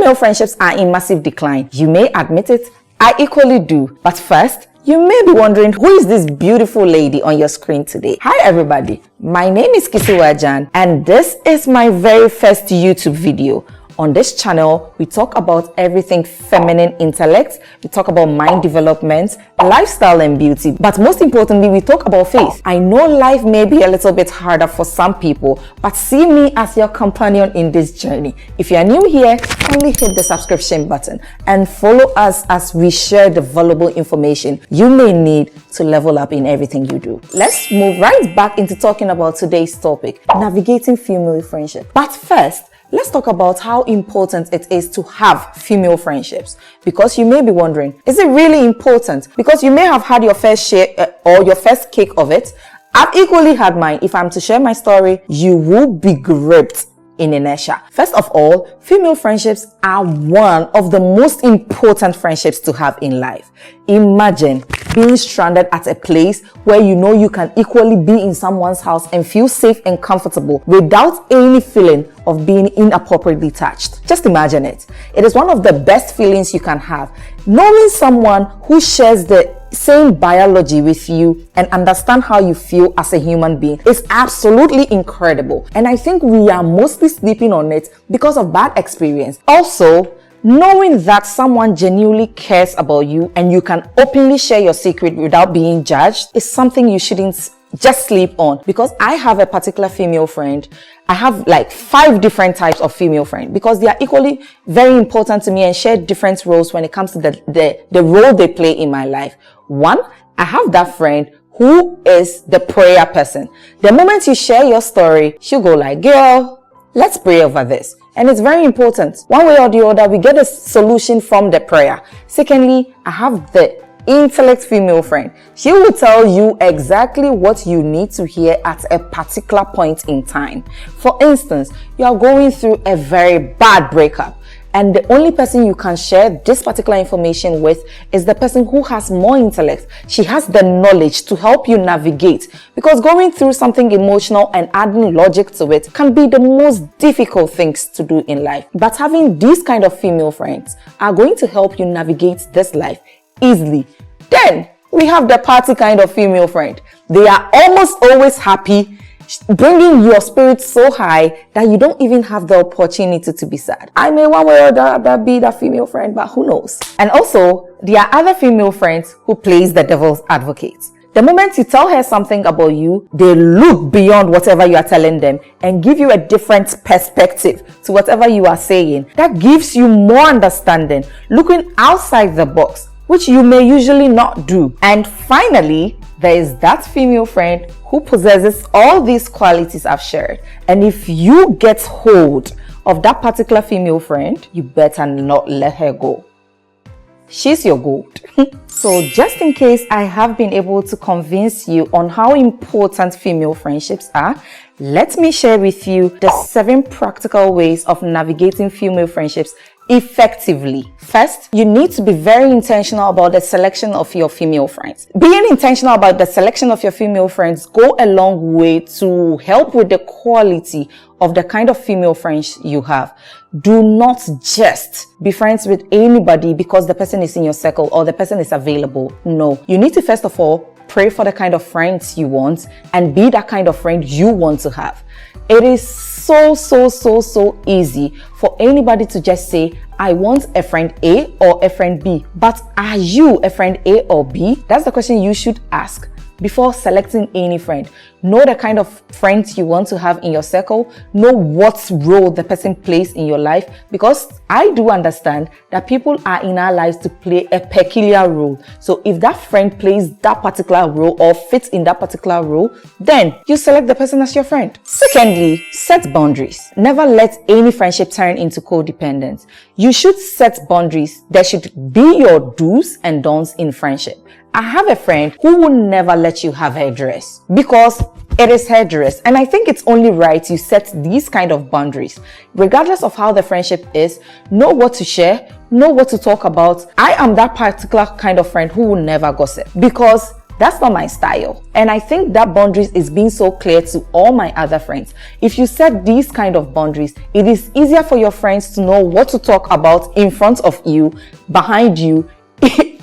Female friendships are in massive decline. You may admit it, I equally do. But first, you may be wondering, who is this beautiful lady on your screen today? Hi everybody, my name is Kisiwajan and this is my very first YouTube video. On this channel, we talk about everything feminine intellect, we talk about mind development, lifestyle and beauty, but most importantly, we talk about faith. I know life may be a little bit harder for some people, but see me as your companion in this journey. If you are new here, kindly hit the subscription button and follow us as we share the valuable information you may need to level up in everything you do. Let's move right back into talking about today's topic, navigating female friendship. But first, let's talk about how important it is to have female friendships. Because you may be wondering, is it really important? Because you may have had your first share or your first cake of it. I've equally had mine. If I'm to share my story, you will be gripped in inertia. First of all, female friendships are one of the most important friendships to have in life. Imagine being stranded at a place where you know you can equally be in someone's house and feel safe and comfortable without any feeling of being inappropriately touched. Just imagine it. It is one of the best feelings you can have. Knowing someone who shares the same biology with you and understand how you feel as a human being is absolutely incredible. And I think we are mostly sleeping on it because of bad experience. Also, knowing that someone genuinely cares about you and you can openly share your secret without being judged is something you shouldn't just sleep on. Because I have a particular female friend. I have like 5 different types of female friends because they are equally very important to me and share different roles when it comes to the role they play in my life. One, I have that friend who is the prayer person. The moment you share your story, she'll go like, girl, let's pray over this. And it's very important. One way or the other, we get a solution from the prayer. Secondly, I have the intellect female friend. She will tell you exactly what you need to hear at a particular point in time. For instance, you are going through a very bad breakup, and the only person you can share this particular information with is the person who has more intellect. She has the knowledge to help you navigate, because going through something emotional and adding logic to it can be the most difficult things to do in life. But having these kind of female friends are going to help you navigate this life easily. Then we have the party kind of female friend. They are almost always happy, bringing your spirit so high that you don't even have the opportunity to be sad. I may one way or the other be that female friend, but who knows? And also, there are other female friends who plays the devil's advocate. The moment you tell her something about you, they look beyond whatever you are telling them and give you a different perspective to whatever you are saying. That gives you more understanding, looking outside the box, which you may usually not do. And finally, there is that female friend who possesses all these qualities I've shared. And if you get hold of that particular female friend, you better not let her go. She's your gold. So just in case I have been able to convince you on how important female friendships are, let me share with you the 7 practical ways of navigating female friendships effectively. First, you need to be very intentional about the selection of your female friends. Being intentional about the selection of your female friends go a long way to help with the quality of the kind of female friends you have. Do not just be friends with anybody because the person is in your circle or the person is available. No, you need to first of all pray for the kind of friends you want and be that kind of friend you want to have. It is so easy for anybody to just say, I want a friend A or a friend B. But are you a friend A or B? That's the question you should ask before selecting any friend. Know the kind of friends you want to have in your circle. Know what role the person plays in your life, because I do understand that people are in our lives to play a peculiar role. So if that friend plays that particular role or fits in that particular role, then you select the person as your friend. Secondly, set boundaries. Never let any friendship turn into codependence. You should set boundaries. There should be your do's and don'ts in friendship. I have a friend who will never let you have her dress because it is her dress, and I think it's only right you set these kind of boundaries. Regardless of how the friendship is, know what to share, know what to talk about. I am that particular kind of friend who will never gossip, because That's not my style. And I think that boundaries is being so clear to all my other friends. If you set these kind of boundaries, it is easier for your friends to know what to talk about in front of you, behind you,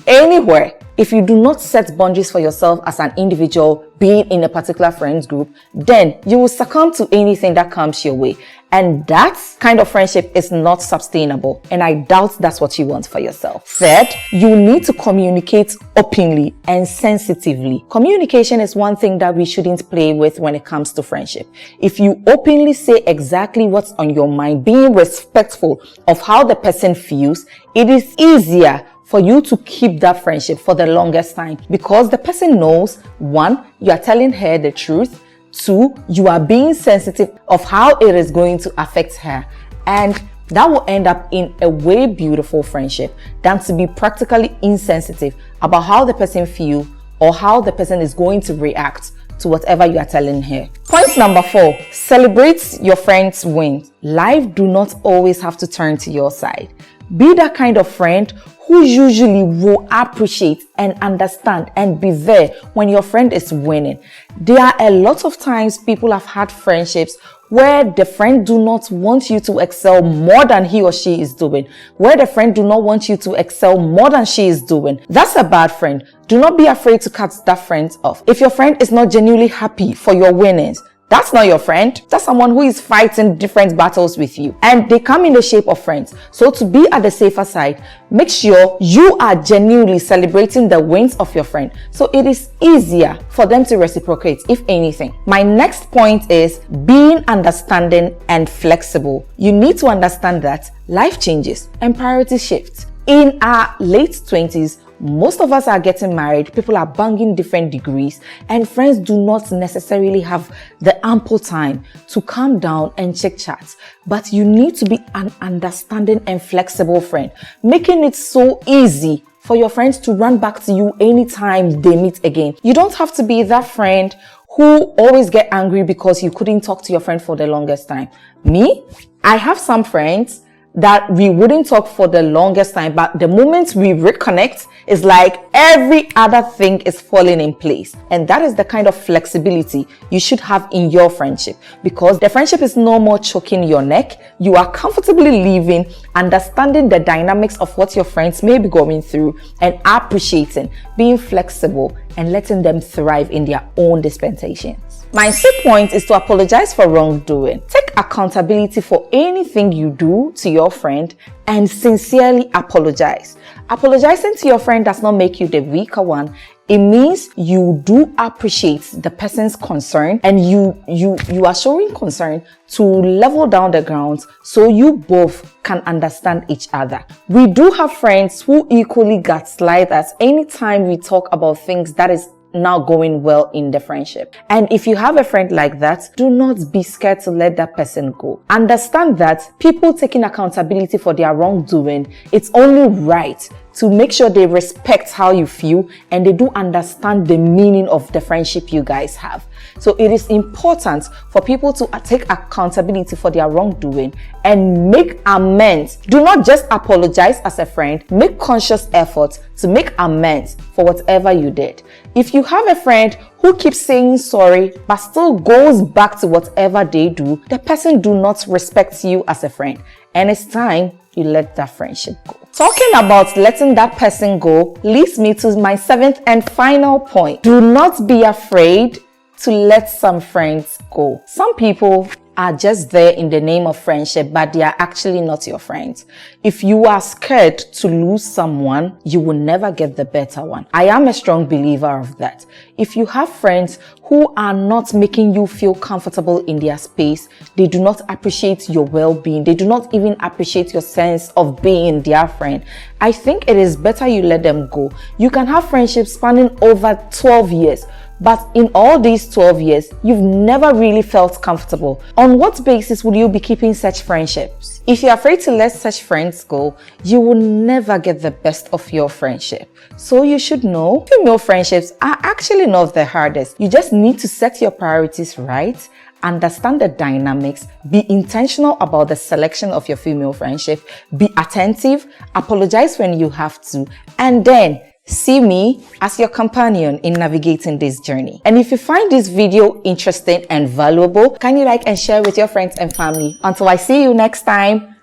anywhere. If you do not set boundaries for yourself as an individual, being in a particular friends group, then you will succumb to anything that comes your way. And that kind of friendship is not sustainable. And I doubt that's what you want for yourself. Third, you need to communicate openly and sensitively. Communication is one thing that we shouldn't play with when it comes to friendship. If you openly say exactly what's on your mind, being respectful of how the person feels, it is easier for you to keep that friendship for the longest time, because the person knows, one, you are telling her the truth, two, you are being sensitive of how it is going to affect her, and that will end up in a way beautiful friendship than to be practically insensitive about how the person feels or how the person is going to react to whatever you are telling her. Point number 4, celebrate your friend's wins. Life do not always have to turn to your side. Be that kind of friend who usually will appreciate and understand and be there when your friend is winning. There are a lot of times people have had friendships where the friend do not want you to excel more than he or she is doing, where the friend do not want you to excel more than she is doing. That's a bad friend. Do not be afraid to cut that friend off. If your friend is not genuinely happy for your winnings, that's not your friend. That's someone who is fighting different battles with you. And they come in the shape of friends. So to be at the safer side, make sure you are genuinely celebrating the wins of your friend. So it is easier for them to reciprocate, if anything. My next point is being understanding and flexible. You need to understand that life changes and priorities shift. In our late 20s, most of us are getting married, people are banging different degrees, and friends do not necessarily have the ample time to calm down and chit chat. But you need to be an understanding and flexible friend, making it so easy for your friends to run back to you anytime they meet again. You don't have to be that friend who always get angry because you couldn't talk to your friend for the longest time. Me, I have some friends that we wouldn't talk for the longest time, but the moment we reconnect, it's like every other thing is falling in place. And that is the kind of flexibility you should have in your friendship, because the friendship is no more choking your neck. You are comfortably living, understanding the dynamics of what your friends may be going through, and appreciating, being flexible, and letting them thrive in their own dispensations. My 6th point is to apologize for wrongdoing. Take accountability for anything you do to your friend and sincerely apologize. Apologizing to your friend does not make you the weaker one. It means you do appreciate the person's concern, and you are showing concern to level down the grounds so you both can understand each other. We do have friends who equally gaslight us anytime we talk about things that is not going well in the friendship. And if you have a friend like that, do not be scared to let that person go. Understand that people taking accountability for their wrongdoing, it's only right to make sure they respect how you feel and they do understand the meaning of the friendship you guys have. So it is important for people to take accountability for their wrongdoing and make amends. Do not just apologize as a friend. Make conscious efforts to make amends for whatever you did. If you have a friend who keeps saying sorry but still goes back to whatever they do, the person do not respect you as a friend. And it's time you let that friendship go. Talking about letting that person go leads me to my 7th and final point. Do not be afraid to let some friends go. Some people are just there in the name of friendship, but they are actually not your friends. If you are scared to lose someone, you will never get the better one. I am a strong believer of that. If you have friends who are not making you feel comfortable in their space, they do not appreciate your well-being, they do not even appreciate your sense of being their friend, I think it is better you let them go. You can have friendships spanning over 12 years, but in all these 12 years, you've never really felt comfortable. On what basis would you be keeping such friendships? If you're afraid to let such friends go, you will never get the best of your friendship. So you should know, female friendships are actually not the hardest. You just need to set your priorities right, understand the dynamics, be intentional about the selection of your female friendship, be attentive, apologize when you have to, and then See me as your companion in navigating this journey. And if you find this video interesting and valuable, can you like and share with your friends and family? Until I see you next time,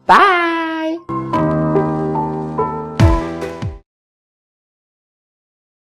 bye!